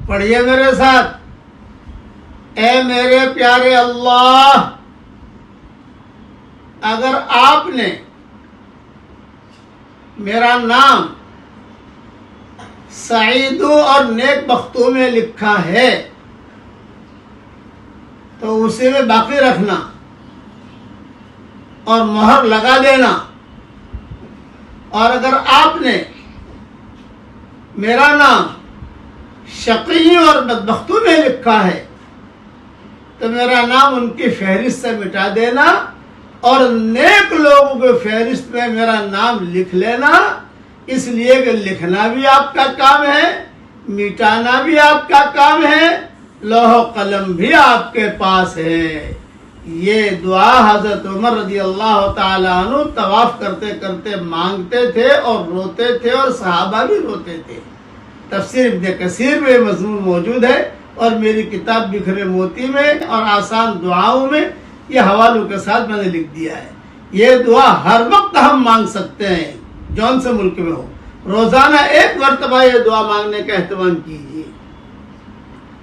پڑھیے میرے ساتھ. اے میرے پیارے اللہ، اگر آپ نے میرا نام سعیدوں اور نیک بختوں میں لکھا ہے تو اسے میں باقی رکھنا اور مہر لگا دینا. اور اگر آپ نے میرا نام شقی اور بدبختوں میں لکھا ہے تو میرا نام ان کی فہرست سے مٹا دینا اور نیک لوگوں کے فہرست میں میرا نام لکھ لینا. اس لیے کہ لکھنا بھی آپ کا کام ہے، مٹانا بھی آپ کا کام ہے، لوح و قلم بھی آپ کے پاس ہے. یہ دعا حضرت عمر رضی اللہ تعالیٰ عنہ طواف کرتے کرتے مانگتے تھے اور روتے تھے، اور صحابہ بھی روتے تھے. تفسیر ابن کثیر میں مضمون موجود ہے، اور میری کتاب بکھرے موتی میں اور آسان دعاؤں میں یہ حوالوں کے ساتھ میں نے لکھ دیا ہے. یہ دعا ہر وقت ہم مانگ سکتے ہیں، جون سے ملک میں ہو. روزانہ ایک مرتبہ یہ دعا مانگنے کا اہتمام کیجیے.